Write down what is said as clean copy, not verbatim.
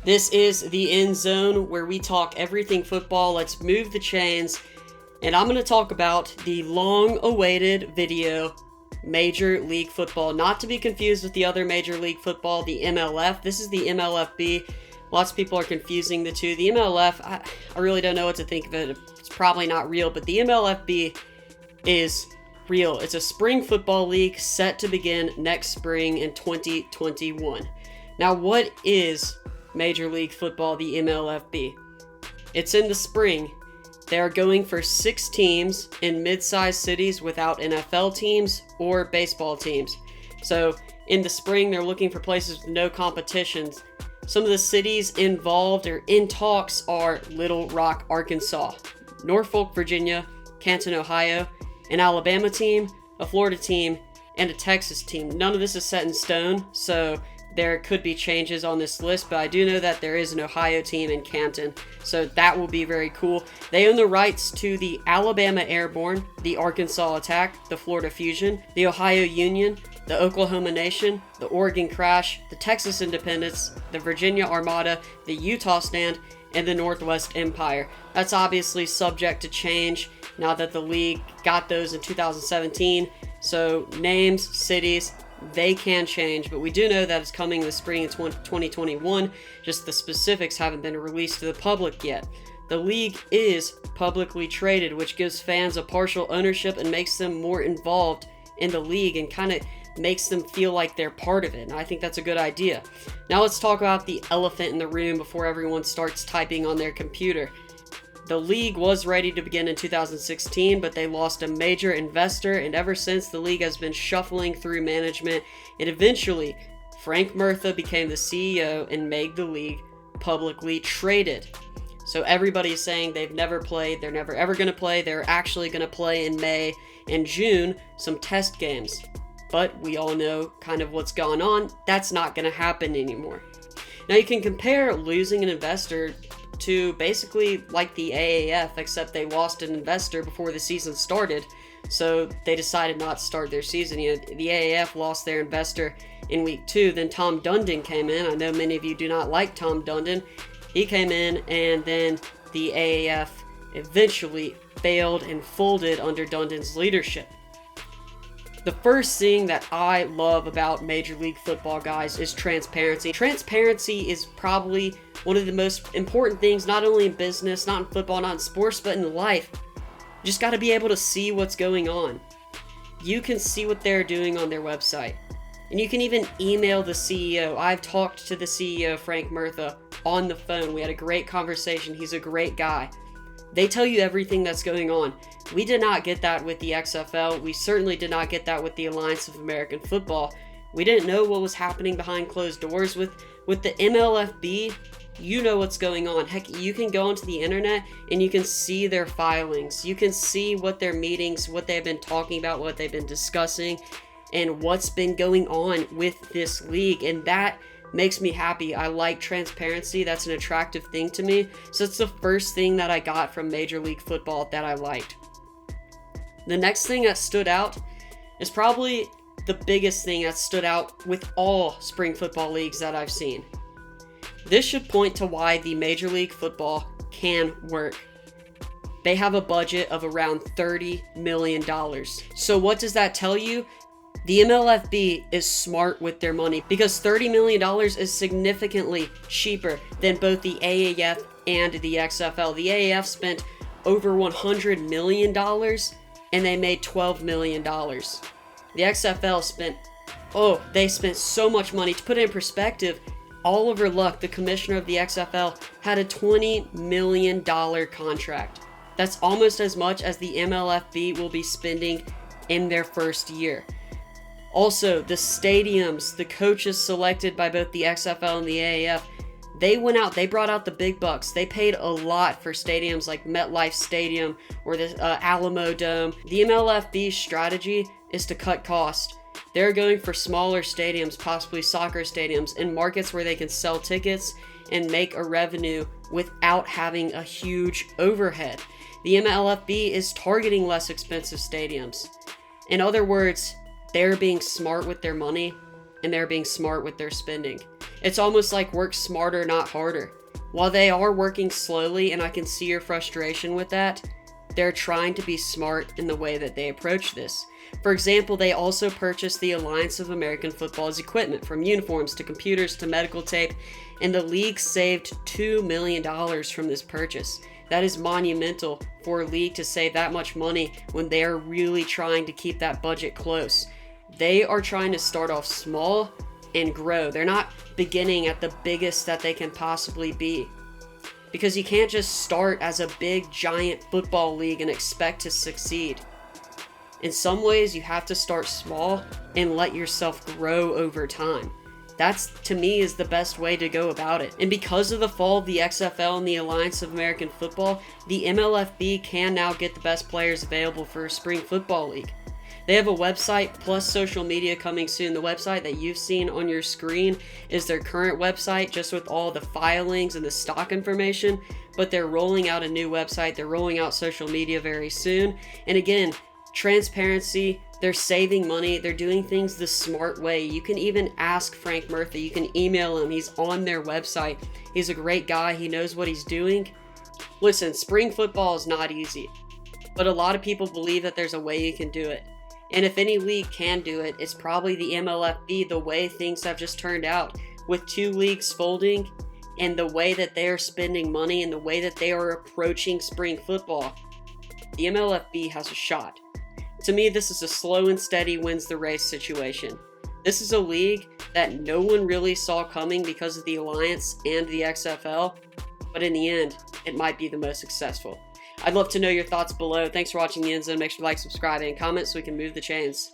This is the End Zone, where we talk everything football. Let's move the chains. And I'm going to talk about the long-awaited video, Major League Football. Not to be confused with the other Major League Football, the MLF. This is the MLFB. Lots of people are confusing the two. The MLF, I really don't know what to think of it. It's probably not real, but the MLFB is real. It's a spring football league set to begin next spring in 2021. Now, what is Major League Football, the MLFB? It's in the spring. They are going for 6 teams in mid-sized cities without NFL teams or baseball teams. So in the spring, they're looking for places with no competitions. Some of the cities involved or in talks are Little Rock, Arkansas, Norfolk, Virginia, Canton, Ohio, an Alabama team, a Florida team, and a Texas team. None of this is set in stone, so there could be changes on this list, but I do know that there is an Ohio team in Canton, so that will be very cool. They own the rights to the Alabama Airborne, the Arkansas Attack, the Florida Fusion, the Ohio Union, the Oklahoma Nation, the Oregon Crash, the Texas Independence, the Virginia Armada, the Utah Stand, and the Northwest Empire. That's obviously subject to change now that the league got those in 2017, so names, cities, they can change, but we do know that it's coming this spring in 2021. Just the specifics haven't been released to the public yet. The league is publicly traded, which gives fans a partial ownership and makes them more involved in the league and kind of makes them feel like they're part of it. And I think that's a good idea. Now let's talk about the elephant in the room before everyone starts typing on their computer. The league was ready to begin in 2016, but they lost a major investor, and ever since, the league has been shuffling through management, and eventually, Frank Murtha became the CEO and made the league publicly traded. So everybody's saying they've never played, they're never ever going to play, they're actually going to play in May and June some test games. But we all know kind of what's gone on. That's not going to happen anymore. Now you can compare losing an investor to basically like the AAF, except they lost an investor before the season started, so they decided not to start their season. You know, the AAF lost their investor in week 2, then Tom Dundon came in. I know many of you do not like Tom Dundon. He came in, and then the AAF eventually failed and folded under Dundon's leadership. The first thing that I love about Major League Football, guys, is transparency. Transparency is probably one of the most important things, not only in business, not in football, not in sports, but in life. You just got to be able to see what's going on. You can see what they're doing on their website. And you can even email the CEO. I've talked to the CEO, Frank Murtha, on the phone. We had a great conversation. He's a great guy. They tell you everything that's going on. We did not get that with the XFL. We certainly did not get that with the Alliance of American Football. We didn't know what was happening behind closed doors. With the MLFB, you know what's going on. Heck, you can go onto the internet and you can see their filings. You can see what their meetings, what they've been talking about, what they've been discussing, and what's been going on with this league. And that makes me happy. I like transparency. That's an attractive thing to me. So it's the first thing that I got from Major League Football that I liked. The next thing that stood out is probably the biggest thing that stood out with all spring football leagues that I've seen. This should point to why the Major League Football can work. They have a budget of around $30 million. So what does that tell you? The MLFB is smart with their money because $30 million is significantly cheaper than both the AAF and the XFL. The AAF spent over $100 million and they made $12 million. The XFL they spent so much money. To put it in perspective, Oliver Luck, the commissioner of the XFL, had a $20 million contract. That's almost as much as the MLFB will be spending in their first year. Also, the stadiums, the coaches selected by both the XFL and the AAF, they went out, they brought out the big bucks. They paid a lot for stadiums like MetLife Stadium or the Alamo Dome. The MLFB's strategy is to cut costs. They're going for smaller stadiums, possibly soccer stadiums, in markets where they can sell tickets and make a revenue without having a huge overhead. The MLFB is targeting less expensive stadiums. In other words, they're being smart with their money. and they're being smart with their spending. It's almost like work smarter, not harder. While they are working slowly, and I can see your frustration with that, they're trying to be smart in the way that they approach this. For example, they also purchased the Alliance of American Football's equipment, from uniforms to computers to medical tape, and the league saved $2 million from this purchase. That is monumental for a league to save that much money when they are really trying to keep that budget close. They are trying to start off small and grow. They're not beginning at the biggest that they can possibly be. Because you can't just start as a big, giant football league and expect to succeed. In some ways, you have to start small and let yourself grow over time. That's, to me, is the best way to go about it. And because of the fall of the XFL and the Alliance of American Football, the MLFB can now get the best players available for a spring football league. They have a website plus social media coming soon. The website that you've seen on your screen is their current website, just with all the filings and the stock information, but they're rolling out a new website. They're rolling out social media very soon. And again, transparency, they're saving money, they're doing things the smart way. You can even ask Frank Murphy, you can email him, he's on their website. He's a great guy, he knows what he's doing. Listen, spring football is not easy, but a lot of people believe that there's a way you can do it. And if any league can do it, it's probably the MLFB, the way things have just turned out. With 2 leagues folding, and the way that they are spending money, and the way that they are approaching spring football, the MLFB has a shot. To me, this is a slow and steady wins the race situation. This is a league that no one really saw coming because of the Alliance and the XFL, but in the end, it might be the most successful. I'd love to know your thoughts below. Thanks for watching the EndZone. Make sure to like, subscribe, and comment so we can move the chains.